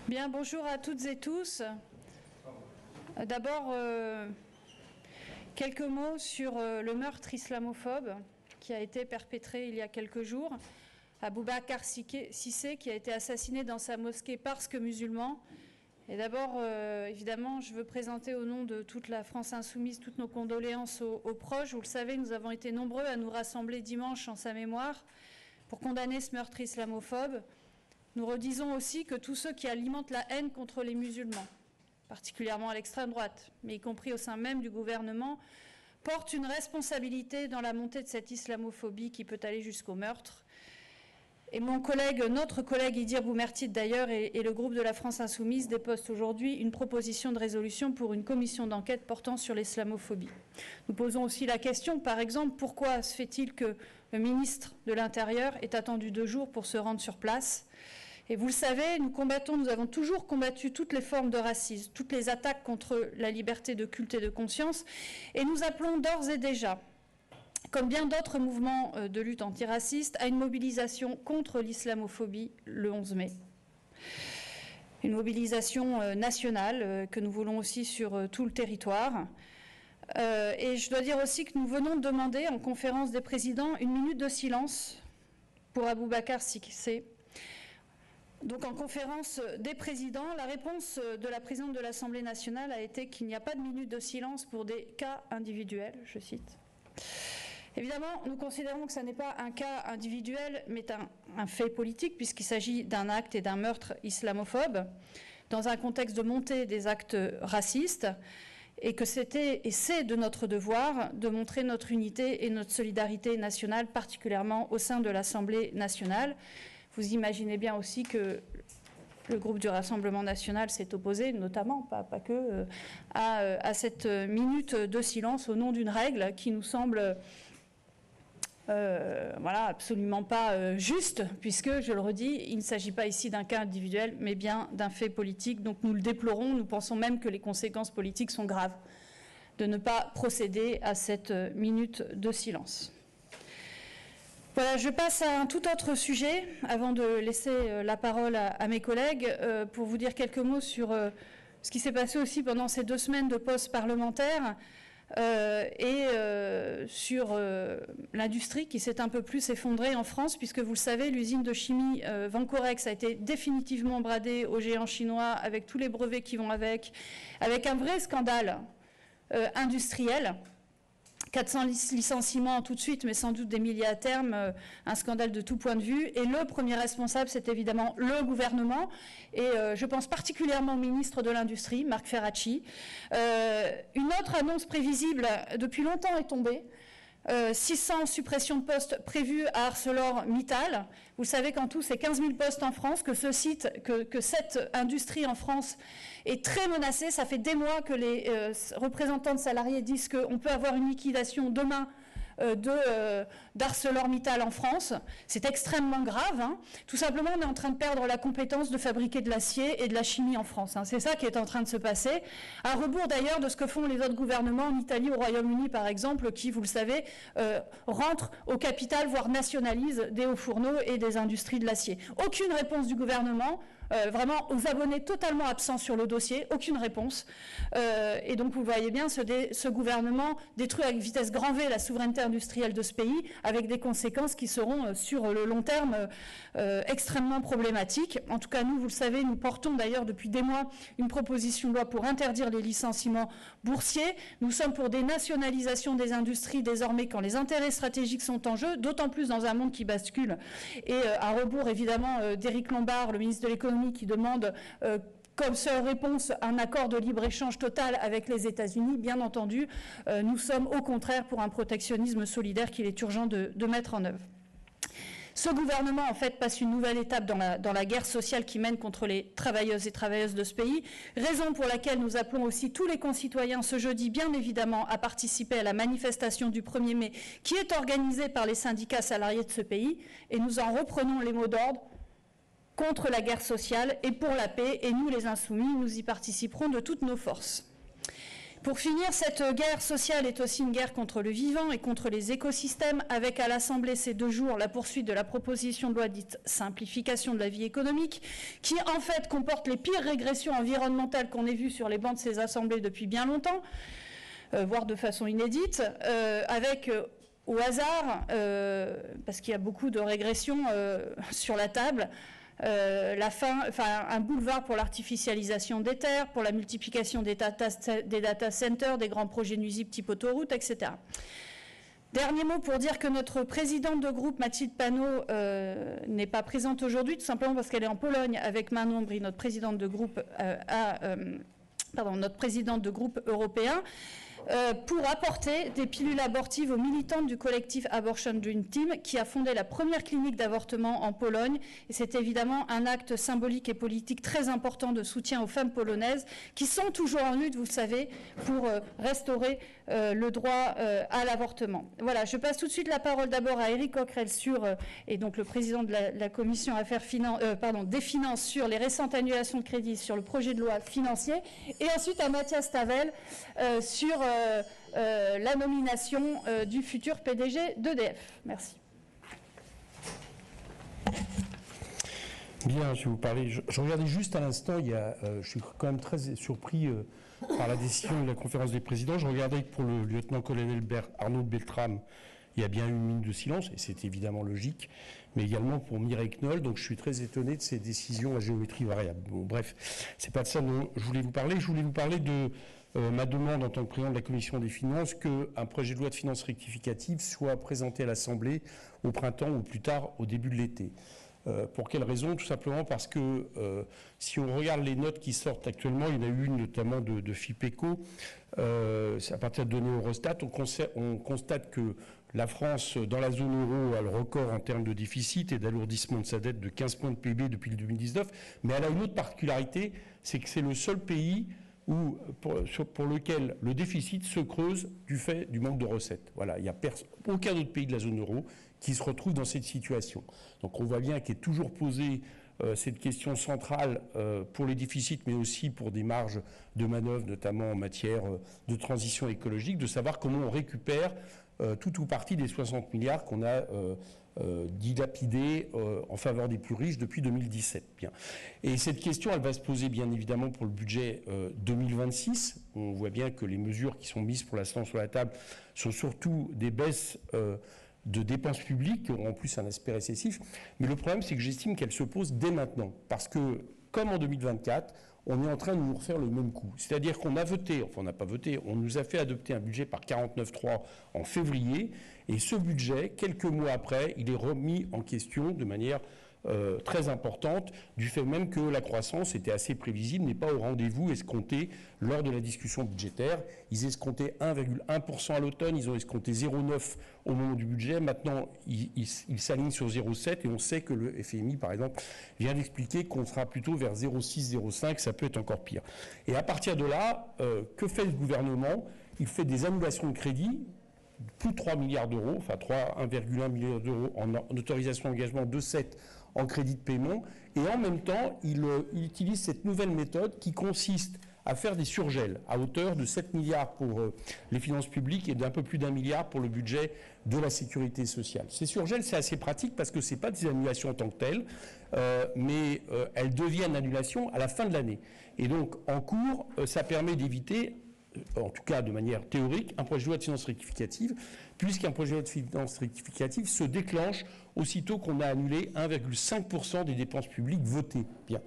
Bien, bonjour à toutes et tous. D'abord, quelques mots sur le meurtre islamophobe qui a été perpétré il y a quelques jours à Boubacar Cissé, qui a été assassiné dans sa mosquée parce que musulman. Et d'abord, évidemment, je veux présenter au nom de toute la France insoumise toutes nos condoléances aux proches. Vous le savez, nous avons été nombreux à nous rassembler dimanche en sa mémoire pour condamner ce meurtre islamophobe. Nous redisons aussi que tous ceux qui alimentent la haine contre les musulmans, particulièrement à l'extrême droite, mais y compris au sein même du gouvernement, portent une responsabilité dans la montée de cette islamophobie qui peut aller jusqu'au meurtre. Et notre collègue Idir Boumertid d'ailleurs et le groupe de la France Insoumise déposent aujourd'hui une proposition de résolution pour une commission d'enquête portant sur l'islamophobie. Nous posons aussi la question, par exemple, pourquoi se fait-il que le ministre de l'Intérieur est attendu 2 jours pour se rendre sur place? Et vous le savez, nous avons toujours combattu toutes les formes de racisme, toutes les attaques contre la liberté de culte et de conscience, et nous appelons d'ores et déjà, comme bien d'autres mouvements de lutte antiraciste, à une mobilisation contre l'islamophobie le 11 mai. Une mobilisation nationale que nous voulons aussi sur tout le territoire. Et je dois dire aussi que nous venons de demander en conférence des présidents 1 minute de silence pour Boubacar Cissé. Donc en conférence des présidents, la réponse de la présidente de l'Assemblée nationale a été qu'il n'y a pas de minute de silence pour des cas individuels, je cite. Évidemment, nous considérons que ce n'est pas un cas individuel, mais un fait politique, puisqu'il s'agit d'un acte et d'un meurtre islamophobe, dans un contexte de montée des actes racistes, et que c'était et c'est de notre devoir de montrer notre unité et notre solidarité nationale, particulièrement au sein de l'Assemblée nationale. Vous imaginez bien aussi que le groupe du Rassemblement national s'est opposé, notamment, pas que, à cette minute de silence au nom d'une règle qui nous semble absolument pas juste, puisque, je le redis, il ne s'agit pas ici d'un cas individuel, mais bien d'un fait politique. Donc nous le déplorons, nous pensons même que les conséquences politiques sont graves de ne pas procéder à cette minute de silence. Voilà, je passe à un tout autre sujet, avant de laisser la parole à mes collègues, pour vous dire quelques mots sur ce qui s'est passé aussi pendant ces 2 semaines de pause parlementaire et sur l'industrie qui s'est un peu plus effondrée en France, puisque vous le savez, l'usine de chimie Vancorex a été définitivement bradée aux géants chinois avec tous les brevets qui vont avec un vrai scandale industriel. 400 licenciements tout de suite, mais sans doute des milliers à terme, un scandale de tout point de vue. Et le premier responsable, c'est évidemment le gouvernement. Et je pense particulièrement au ministre de l'Industrie, Marc Ferracci. Une autre annonce prévisible depuis longtemps est tombée. 600 suppressions de postes prévues à ArcelorMittal. Vous savez qu'en tout, c'est 15 000 postes en France, que cette industrie en France est très menacée. Ça fait des mois que les représentants de salariés disent qu'on peut avoir une liquidation demain d'ArcelorMittal en France. C'est extrêmement grave. Hein. Tout simplement, on est en train de perdre la compétence de fabriquer de l'acier et de la chimie en France. Hein. C'est ça qui est en train de se passer, à rebours d'ailleurs de ce que font les autres gouvernements en Italie, au Royaume-Uni par exemple, qui, vous le savez, rentrent au capital, voire nationalisent des hauts fourneaux et des industries de l'acier. Aucune réponse du gouvernement. Vraiment aux abonnés totalement absents sur le dossier, aucune réponse. Et donc vous voyez bien, ce gouvernement détruit avec vitesse grand V la souveraineté industrielle de ce pays, avec des conséquences qui seront sur le long terme extrêmement problématiques. En tout cas, nous, vous le savez, nous portons d'ailleurs depuis des mois une proposition de loi pour interdire les licenciements boursiers. Nous sommes pour des nationalisations des industries désormais quand les intérêts stratégiques sont en jeu, d'autant plus dans un monde qui bascule. Et à rebours, évidemment, d'Éric Lombard, le ministre de l'économie, qui demande comme seule réponse un accord de libre-échange total avec les États-Unis. Bien entendu, nous sommes au contraire pour un protectionnisme solidaire qu'il est urgent de mettre en œuvre. Ce gouvernement, en fait, passe une nouvelle étape dans la guerre sociale qui mène contre les travailleuses et travailleurs de ce pays, raison pour laquelle nous appelons aussi tous les concitoyens ce jeudi, bien évidemment, à participer à la manifestation du 1er mai qui est organisée par les syndicats salariés de ce pays, et nous en reprenons les mots d'ordre contre la guerre sociale et pour la paix, et nous, les Insoumis, nous y participerons de toutes nos forces. Pour finir, cette guerre sociale est aussi une guerre contre le vivant et contre les écosystèmes, avec à l'Assemblée ces 2 jours la poursuite de la proposition de loi dite simplification de la vie économique, qui en fait comporte les pires régressions environnementales qu'on ait vues sur les bancs de ces assemblées depuis bien longtemps, voire de façon inédite, avec au hasard, parce qu'il y a beaucoup de régressions sur la table, un boulevard pour l'artificialisation des terres, pour la multiplication des data centers, des grands projets nuisibles type autoroute, etc. Dernier mot pour dire que notre présidente de groupe, Mathilde Panot, n'est pas présente aujourd'hui, tout simplement parce qu'elle est en Pologne avec Manon Bry, notre présidente de groupe, notre présidente de groupe européen, pour apporter des pilules abortives aux militantes du collectif Abortion Dream Team qui a fondé la première clinique d'avortement en Pologne. Et c'est évidemment un acte symbolique et politique très important de soutien aux femmes polonaises qui sont toujours en lutte, vous le savez, pour restaurer le droit à l'avortement. Voilà, je passe tout de suite la parole d'abord à Éric Coquerel et donc le président de la commission des finances sur les récentes annulations de crédits sur le projet de loi financier, et ensuite à Mathias Tavel sur la nomination du futur PDG d'EDF. Merci. Bien, je vais vous parler. Je regardais juste à l'instant, je suis quand même très surpris par la décision de la conférence des présidents. Je regardais que pour le lieutenant-colonel Arnaud Beltrame, il y a bien eu une minute de silence, et c'est évidemment logique, mais également pour Mireille Knoll, donc je suis très étonné de ces décisions à géométrie variable. Bon, bref, c'est pas de ça dont je voulais vous parler. Je voulais vous parler de ma demande en tant que président de la Commission des finances qu'un projet de loi de finances rectificative soit présenté à l'Assemblée au printemps ou plus tard au début de l'été. Pour quelle raison? Tout simplement parce que si on regarde les notes qui sortent actuellement, il y en a eu une notamment de FIPECO, à partir de données Eurostat, on constate que la France, dans la zone euro, a le record en termes de déficit et d'alourdissement de sa dette de 15 points de PIB depuis le 2019, mais elle a une autre particularité, c'est que c'est le seul pays pour lequel le déficit se creuse du fait du manque de recettes. Voilà, il n'y a aucun autre pays de la zone euro qui se retrouve dans cette situation. Donc on voit bien qu'est toujours posée cette question centrale pour les déficits, mais aussi pour des marges de manœuvre, notamment en matière de transition écologique, de savoir comment on récupère tout ou partie des 60 milliards qu'on a dilapidés en faveur des plus riches depuis 2017. Bien. Et cette question, elle va se poser bien évidemment pour le budget 2026. On voit bien que les mesures qui sont mises pour l'instant sur la table sont surtout des baisses de dépenses publiques qui auront en plus un aspect récessif. Mais le problème, c'est que j'estime qu'elle se pose dès maintenant. Parce que, comme en 2024, on est en train de nous refaire le même coup. C'est-à-dire qu'on a voté, enfin on n'a pas voté, on nous a fait adopter un budget par 49.3 en février, et ce budget, quelques mois après, il est remis en question de manière très importante, du fait même que la croissance était assez prévisible, n'est pas au rendez-vous escompté lors de la discussion budgétaire. Ils escomptaient 1,1% à l'automne, ils ont escompté 0,9% au moment du budget. Maintenant, ils s'alignent sur 0,7% et on sait que le FMI, par exemple, vient d'expliquer qu'on sera plutôt vers 0,6, 0,5, ça peut être encore pire. Et à partir de là, que fait le gouvernement? Il fait des annulations de crédit, plus de 3 milliards d'euros, enfin 1,1 milliard d'euros en autorisation d'engagement, 2,7 en crédit de paiement, et en même temps, il utilise cette nouvelle méthode qui consiste à faire des surgels à hauteur de 7 milliards pour les finances publiques et d'un peu plus d'1 milliard pour le budget de la sécurité sociale. Ces surgels, c'est assez pratique parce que ce n'est pas des annulations en tant que telles, mais elles deviennent annulations à la fin de l'année. Et donc, en cours, ça permet d'éviter, en tout cas de manière théorique, un projet de loi de finances rectificative, puisqu'un projet de loi de finances rectificative se déclenche aussitôt qu'on a annulé 1,5% des dépenses publiques votées. Bien.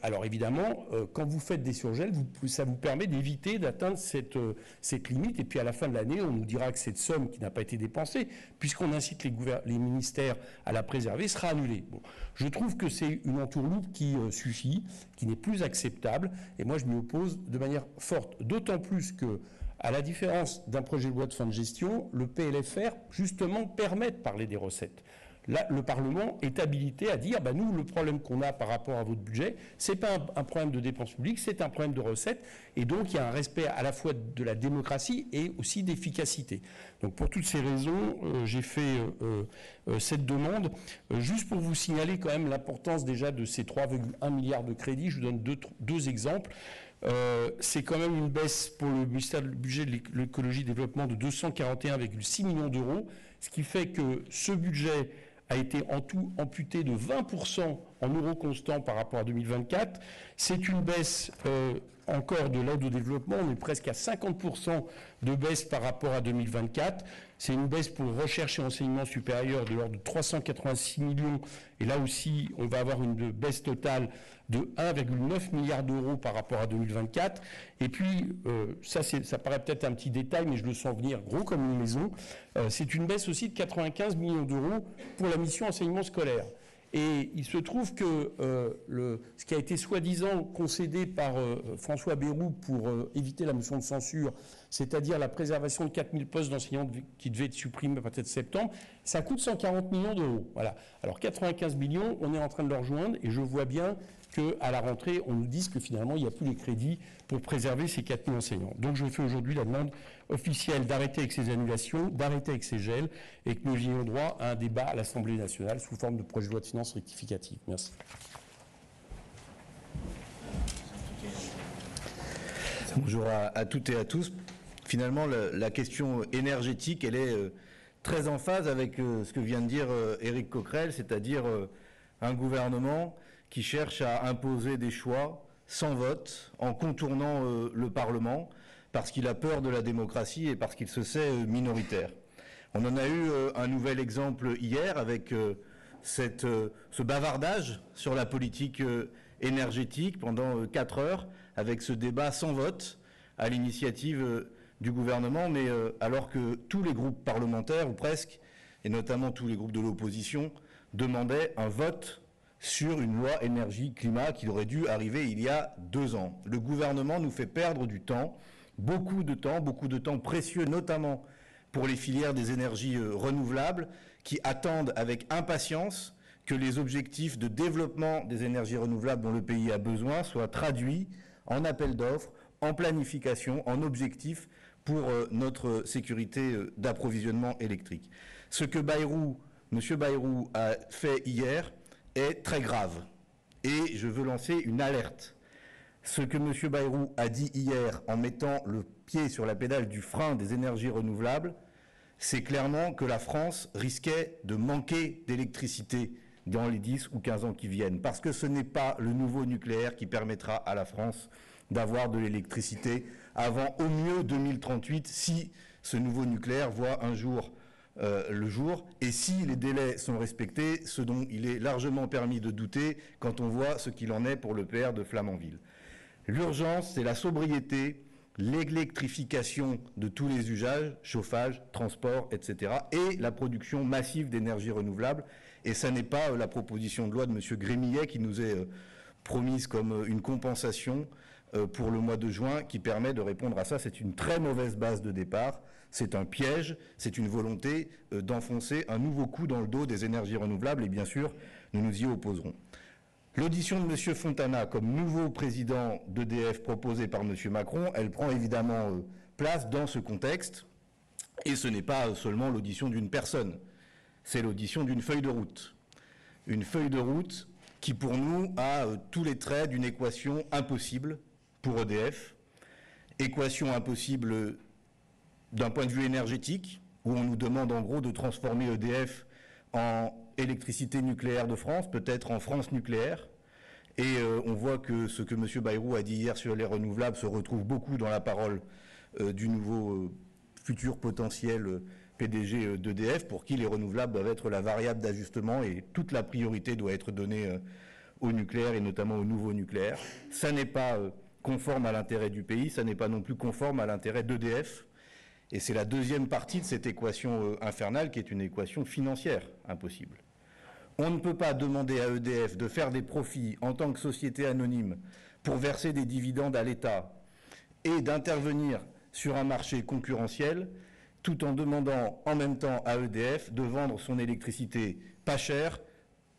Alors évidemment, quand vous faites des surgels, ça vous permet d'éviter d'atteindre cette limite, et puis à la fin de l'année, on nous dira que cette somme qui n'a pas été dépensée, puisqu'on incite les ministères à la préserver, sera annulée. Bon. Je trouve que c'est une entourloupe qui suffit, qui n'est plus acceptable, et moi je m'y oppose de manière forte, d'autant plus que, à la différence d'un projet de loi de fin de gestion, le PLFR, justement, permet de parler des recettes. là, le Parlement est habilité à dire, nous, le problème qu'on a par rapport à votre budget, c'est pas un problème de dépenses publiques, c'est un problème de recettes, et donc il y a un respect à la fois de la démocratie et aussi d'efficacité. Donc pour toutes ces raisons, j'ai fait cette demande. Juste pour vous signaler quand même l'importance déjà de ces 3,1 milliards de crédits, je vous donne deux exemples. C'est quand même une baisse pour le ministère du budget de l'écologie et du développement de 241,6 millions d'euros, ce qui fait que ce budget a été en tout amputé de 20% en euros constants par rapport à 2024. C'est une baisse encore de l'aide au développement, on est presque à 50% de baisse par rapport à 2024. C'est une baisse pour recherche et enseignement supérieur de l'ordre de 386 millions. Et là aussi, on va avoir une baisse totale de 1,9 milliard d'euros par rapport à 2024. Et puis, ça paraît peut-être un petit détail, mais je le sens venir gros comme une maison. C'est une baisse aussi de 95 millions d'euros pour la mission enseignement scolaire. Et il se trouve que ce qui a été soi-disant concédé par François Bayrou pour éviter la motion de censure, c'est-à-dire la préservation de 4000 postes d'enseignants qui devaient être supprimés à partir de septembre, ça coûte 140 millions d'euros. Voilà. Alors 95 millions, on est en train de leur rejoindre et je vois bien qu'à la rentrée, on nous dise que finalement, il n'y a plus les crédits pour préserver ces 4000 enseignants. Donc je fais aujourd'hui la demande officielle d'arrêter avec ces annulations, d'arrêter avec ces gels, et que nous ayons droit à un débat à l'Assemblée nationale sous forme de projet de loi de finances rectificative. Merci. Bonjour à toutes et à tous. Finalement, la question énergétique, elle est très en phase avec ce que vient de dire Éric Coquerel, c'est-à-dire un gouvernement qui cherche à imposer des choix sans vote, en contournant le Parlement, parce qu'il a peur de la démocratie et parce qu'il se sait minoritaire. On en a eu un nouvel exemple hier avec ce bavardage sur la politique énergétique pendant 4 heures, avec ce débat sans vote à l'initiative du gouvernement, mais alors que tous les groupes parlementaires, ou presque, et notamment tous les groupes de l'opposition, demandaient un vote sur une loi énergie-climat qui aurait dû arriver il y a 2 ans. Le gouvernement nous fait perdre du temps, beaucoup de temps précieux, notamment pour les filières des énergies renouvelables, qui attendent avec impatience que les objectifs de développement des énergies renouvelables dont le pays a besoin soient traduits en appel d'offres, en planification, en objectifs pour notre sécurité d'approvisionnement électrique. Ce que M. Bayrou a fait hier est très grave et je veux lancer une alerte. Ce que M. Bayrou a dit hier en mettant le pied sur la pédale du frein des énergies renouvelables, c'est clairement que la France risquait de manquer d'électricité dans les 10 ou 15 ans qui viennent, parce que ce n'est pas le nouveau nucléaire qui permettra à la France d'avoir de l'électricité avant au mieux 2038, si ce nouveau nucléaire voit un jour le jour, et si les délais sont respectés, ce dont il est largement permis de douter quand on voit ce qu'il en est pour l'EPR de Flamanville. L'urgence, c'est la sobriété, l'électrification de tous les usages, chauffage, transport, etc., et la production massive d'énergie renouvelable. Et ça n'est pas la proposition de loi de M. Grémillet qui nous est promise comme une compensation pour le mois de juin qui permet de répondre à ça. C'est une très mauvaise base de départ. C'est un piège, c'est une volonté d'enfoncer un nouveau coup dans le dos des énergies renouvelables et bien sûr, nous nous y opposerons. L'audition de M. Fontana comme nouveau président d'EDF proposé par M. Macron, elle prend évidemment place dans ce contexte et ce n'est pas seulement l'audition d'une personne, c'est l'audition d'une feuille de route. Une feuille de route qui pour nous a tous les traits d'une équation impossible pour EDF, équation impossible d'un point de vue énergétique, où on nous demande en gros de transformer EDF en électricité nucléaire de France, peut-être en France nucléaire. Et on voit que ce que M. Bayrou a dit hier sur les renouvelables se retrouve beaucoup dans la parole du nouveau futur potentiel PDG d'EDF, pour qui les renouvelables doivent être la variable d'ajustement et toute la priorité doit être donnée au nucléaire et notamment au nouveau nucléaire. Ça n'est pas conforme à l'intérêt du pays, ça n'est pas non plus conforme à l'intérêt d'EDF. Et c'est la deuxième partie de cette équation infernale qui est une équation financière impossible. On ne peut pas demander à EDF de faire des profits en tant que société anonyme pour verser des dividendes à l'État et d'intervenir sur un marché concurrentiel tout en demandant en même temps à EDF de vendre son électricité pas chère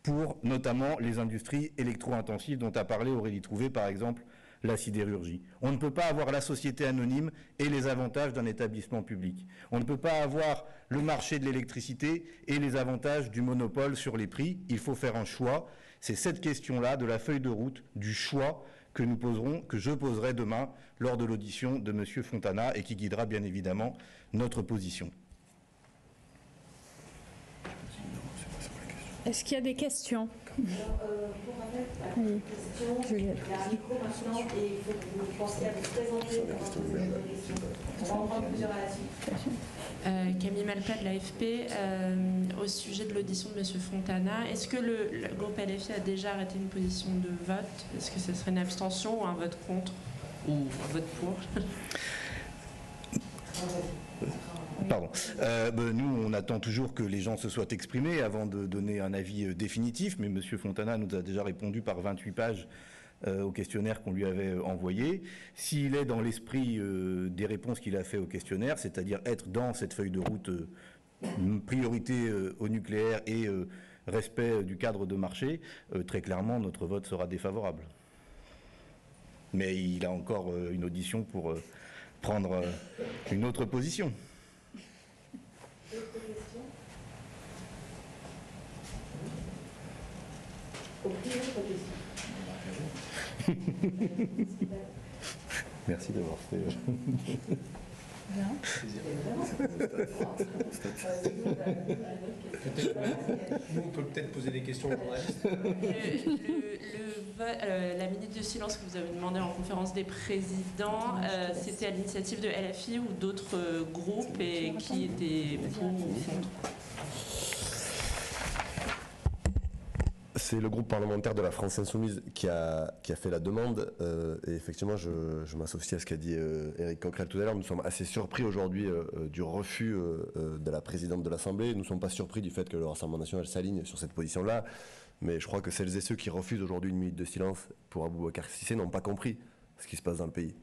pour notamment les industries électro-intensives dont a parlé Aurélie Trouvé, par exemple la sidérurgie. On ne peut pas avoir la société anonyme et les avantages d'un établissement public. On ne peut pas avoir le marché de l'électricité et les avantages du monopole sur les prix. Il faut faire un choix. C'est cette question-là, de la feuille de route, du choix que nous poserons, que je poserai demain lors de l'audition de M. Fontana et qui guidera bien évidemment notre position. Est-ce qu'il y a des questions? Pour une question, il y a un micro maintenant et il faut que vous pensiez à vous présenter pour poser votre question. On va en prendre plusieurs à la suite. Camille Malplat de l'AFP, au sujet de l'audition de M. Fontana, est-ce que le groupe LFI a déjà arrêté une position de vote? Est-ce que ce serait une abstention ou un vote contre ou un vote pour? Pardon. Nous, on attend toujours que les gens se soient exprimés avant de donner un avis définitif, mais M. Fontana nous a déjà répondu par 28 pages au questionnaire qu'on lui avait envoyé. S'il est dans l'esprit des réponses qu'il a fait au questionnaire, c'est-à-dire être dans cette feuille de route priorité au nucléaire et respect du cadre de marché, très clairement, notre vote sera défavorable. Mais il a encore une audition pour prendre une autre position. D'autres questions? Aucune autre question? Merci d'avoir fait. Nous, on peut peut-être poser des questions. La minute de silence que vous avez demandé en conférence des présidents, c'était à l'initiative de LFI ou d'autres groupes et qui étaient pour ou contre? C'est le groupe parlementaire de la France Insoumise qui a fait la demande. Et effectivement, je m'associe à ce qu'a dit Éric Coquerel tout à l'heure. Nous sommes assez surpris aujourd'hui du refus de la présidente de l'Assemblée. Nous ne sommes pas surpris du fait que le Rassemblement national s'aligne sur cette position-là. Mais je crois que celles et ceux qui refusent aujourd'hui une minute de silence pour Aboubacar Cissé n'ont pas compris ce qui se passe dans le pays.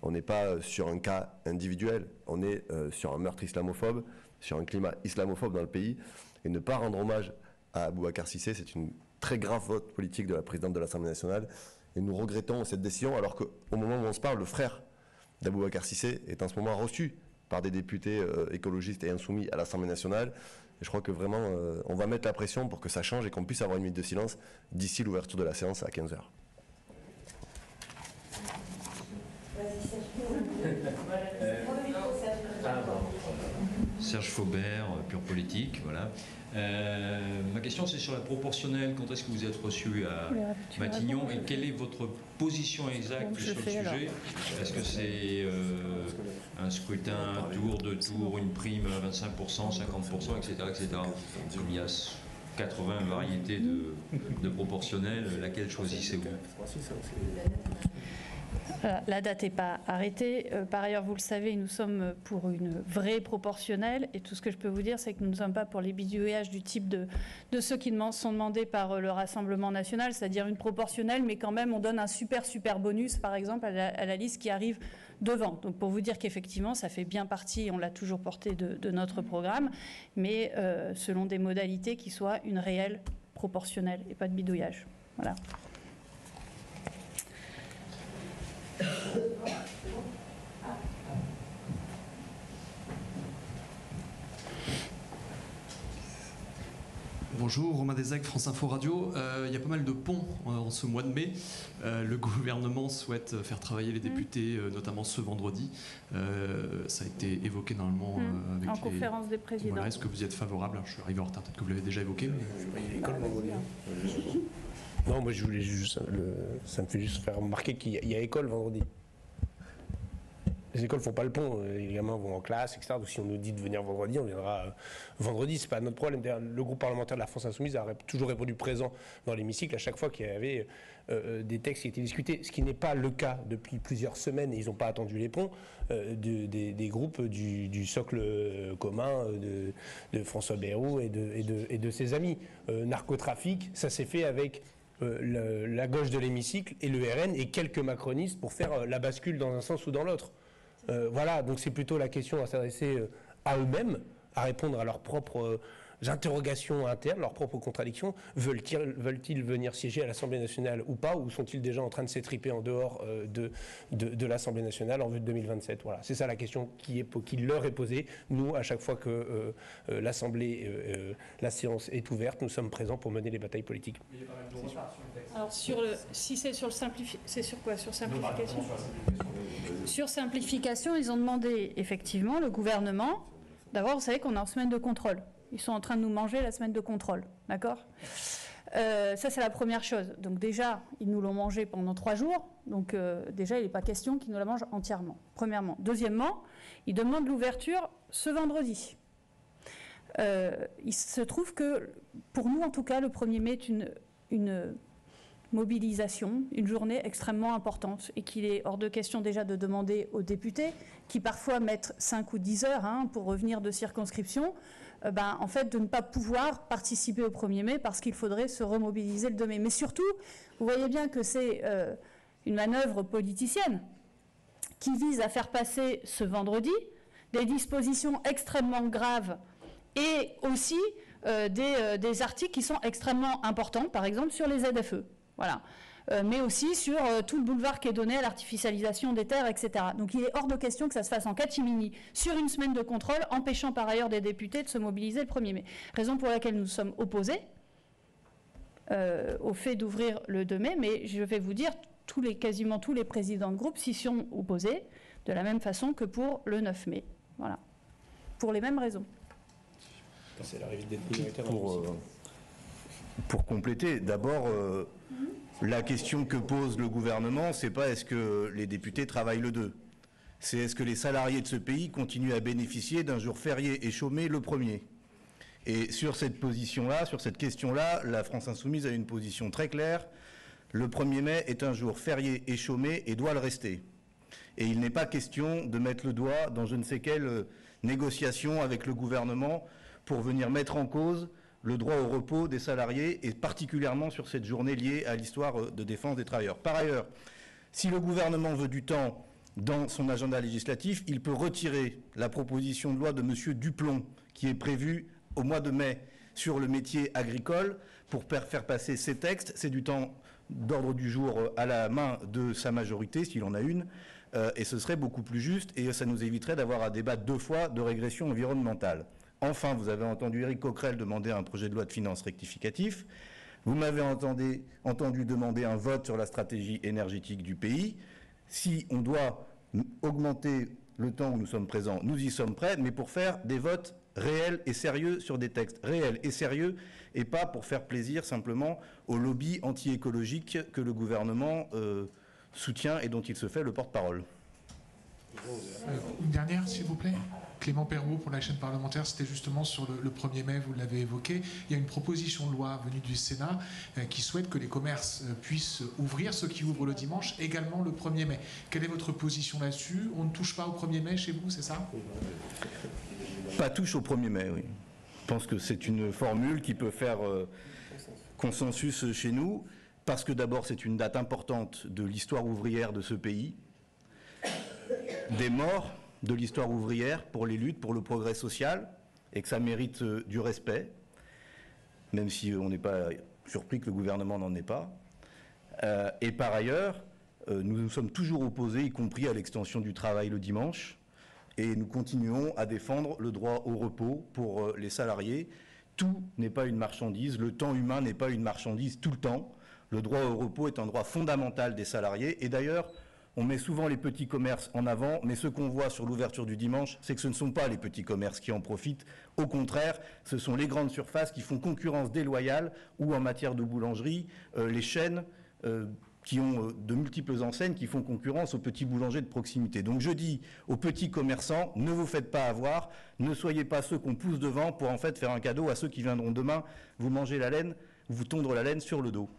On n'est pas sur un cas individuel. On est sur un meurtre islamophobe, sur un climat islamophobe dans le pays. Et ne pas rendre hommage à Aboubacar Cissé, c'est une très grave vote politique de la présidente de l'Assemblée nationale et nous regrettons cette décision alors qu'au moment où on se parle, le frère d'Aboubacar Cissé est en ce moment reçu par des députés écologistes et insoumis à l'Assemblée nationale et je crois que vraiment on va mettre la pression pour que ça change et qu'on puisse avoir une minute de silence d'ici l'ouverture de la séance à 15h. Serge Faubert, Pure Politique, voilà. Ma question c'est sur la proportionnelle. Quand est-ce que vous êtes reçu à Matignon et quelle est votre position exacte sur le sujet? Est-ce que c'est un scrutin tour de tour, une prime à 25%, 50%, etc., etc. Comme il y a 80 variétés de proportionnelles, laquelle choisissez-vous? La date n'est pas arrêtée. Par ailleurs, vous le savez, nous sommes pour une vraie proportionnelle. Et tout ce que je peux vous dire, c'est que nous ne sommes pas pour les bidouillages du type de ceux qui sont demandés par le Rassemblement national, c'est-à-dire une proportionnelle, mais quand même, on donne un super bonus, par exemple, à la liste qui arrive devant. Donc, pour vous dire qu'effectivement, ça fait bien partie, et on l'a toujours porté de notre programme, mais selon des modalités qui soient une réelle proportionnelle et pas de bidouillage. Voilà. Bonjour, Romain Desacq, France Info Radio. Il y a pas mal de ponts en ce mois de mai. Le gouvernement souhaite faire travailler les députés, notamment ce vendredi. Ça a été évoqué normalement avec en conférence des présidents. Voilà, est-ce que vous y êtes favorable? Alors, je suis arrivé en retard, peut-être que vous l'avez déjà évoqué. Mais... Non, moi je voulais juste, ça me fait juste faire remarquer qu'il y a école vendredi. Les écoles font pas le pont, les gamins vont en classe, etc. Donc si on nous dit de venir vendredi, on viendra vendredi, c'est pas notre problème. D'ailleurs, le groupe parlementaire de la France Insoumise a toujours répondu présent dans l'hémicycle à chaque fois qu'il y avait des textes qui étaient discutés, ce qui n'est pas le cas depuis plusieurs semaines, et ils n'ont pas attendu les ponts, des groupes du socle commun de François Bayrou et de ses amis. Narcotrafic, ça s'est fait avec la gauche de l'hémicycle et le RN et quelques macronistes pour faire la bascule dans un sens ou dans l'autre. Voilà, donc c'est plutôt la question à s'adresser à eux-mêmes à répondre à leurs propres interrogations internes, leurs propres contradictions. Veulent-ils venir siéger à l'Assemblée nationale ou pas, ou sont-ils déjà en train de s'étriper en dehors de l'Assemblée nationale en vue de 2027 ? Voilà, c'est ça la question qui leur est posée. Nous, à chaque fois que l'Assemblée, la séance est ouverte, nous sommes présents pour mener les batailles politiques. Alors si c'est sur le c'est sur quoi ? Sur simplification ? Sur simplification, ils ont demandé effectivement le gouvernement. D'abord, vous savez qu'on est en semaine de contrôle. Ils sont en train de nous manger la semaine de contrôle, d'accord ? Ça, c'est la première chose. Donc déjà, ils nous l'ont mangé pendant 3 jours. Donc déjà, il n'est pas question qu'ils nous la mangent entièrement, premièrement. Deuxièmement, ils demandent l'ouverture ce vendredi. Il se trouve que, pour nous en tout cas, le 1er mai est une mobilisation, une journée extrêmement importante et qu'il est hors de question déjà de demander aux députés, qui parfois mettent 5 ou 10 heures pour revenir de circonscription, en fait de ne pas pouvoir participer au 1er mai parce qu'il faudrait se remobiliser le 2 mai. Mais surtout, vous voyez bien que c'est une manœuvre politicienne qui vise à faire passer ce vendredi des dispositions extrêmement graves et aussi des articles qui sont extrêmement importants, par exemple sur les ZFE. Voilà. Mais aussi sur tout le boulevard qui est donné à l'artificialisation des terres, etc. Donc il est hors de question que ça se fasse en catimini sur une semaine de contrôle, empêchant par ailleurs des députés de se mobiliser le 1er mai. Raison pour laquelle nous sommes opposés au fait d'ouvrir le 2 mai, mais je vais vous dire, quasiment tous les présidents de groupe s'y sont opposés, de la même façon que pour le 9 mai. Voilà. Pour les mêmes raisons. C'est l'arrivée d'être minoritaire. Pour compléter, d'abord, la question que pose le gouvernement, c'est pas est-ce que les députés travaillent le 2, c'est est-ce que les salariés de ce pays continuent à bénéficier d'un jour férié et chômé le 1er. Et sur cette position-là, sur cette question-là, la France Insoumise a une position très claire. Le 1er mai est un jour férié et chômé et doit le rester. Et il n'est pas question de mettre le doigt dans je ne sais quelle négociation avec le gouvernement pour venir mettre en cause le droit au repos des salariés, et particulièrement sur cette journée liée à l'histoire de défense des travailleurs. Par ailleurs, si le gouvernement veut du temps dans son agenda législatif, il peut retirer la proposition de loi de M. Duplon, qui est prévue au mois de mai sur le métier agricole, pour faire passer ces textes. C'est du temps d'ordre du jour à la main de sa majorité, s'il en a une, et ce serait beaucoup plus juste, et ça nous éviterait d'avoir à débattre 2 fois de régression environnementale. Enfin, vous avez entendu Éric Coquerel demander un projet de loi de finances rectificatif. Vous m'avez entendu demander un vote sur la stratégie énergétique du pays. Si on doit augmenter le temps où nous sommes présents, nous y sommes prêts, mais pour faire des votes réels et sérieux sur des textes réels et sérieux, et pas pour faire plaisir simplement au lobby anti-écologique que le gouvernement soutient et dont il se fait le porte-parole. Une dernière, s'il vous plaît. Clément Perrault pour la chaîne parlementaire, c'était justement sur le 1er mai, vous l'avez évoqué. Il y a une proposition de loi venue du Sénat qui souhaite que les commerces puissent ouvrir, ceux qui ouvrent le dimanche, également le 1er mai. Quelle est votre position là-dessus ? On ne touche pas au 1er mai chez vous, c'est ça ? Pas touche au 1er mai, oui. Je pense que c'est une formule qui peut faire consensus chez nous, parce que d'abord c'est une date importante de l'histoire ouvrière de ce pays, des morts de l'histoire ouvrière pour les luttes, pour le progrès social, et que ça mérite du respect, même si on n'est pas surpris que le gouvernement n'en ait pas. Et par ailleurs, nous nous sommes toujours opposés, y compris à l'extension du travail le dimanche, et nous continuons à défendre le droit au repos pour les salariés. Tout n'est pas une marchandise, le temps humain n'est pas une marchandise tout le temps. Le droit au repos est un droit fondamental des salariés, et d'ailleurs, on met souvent les petits commerces en avant, mais ce qu'on voit sur l'ouverture du dimanche, c'est que ce ne sont pas les petits commerces qui en profitent. Au contraire, ce sont les grandes surfaces qui font concurrence déloyale, ou en matière de boulangerie, les chaînes qui ont de multiples enseignes qui font concurrence aux petits boulangers de proximité. Donc je dis aux petits commerçants, ne vous faites pas avoir, ne soyez pas ceux qu'on pousse devant pour en fait faire un cadeau à ceux qui viendront demain vous manger la laine, vous tondre la laine sur le dos.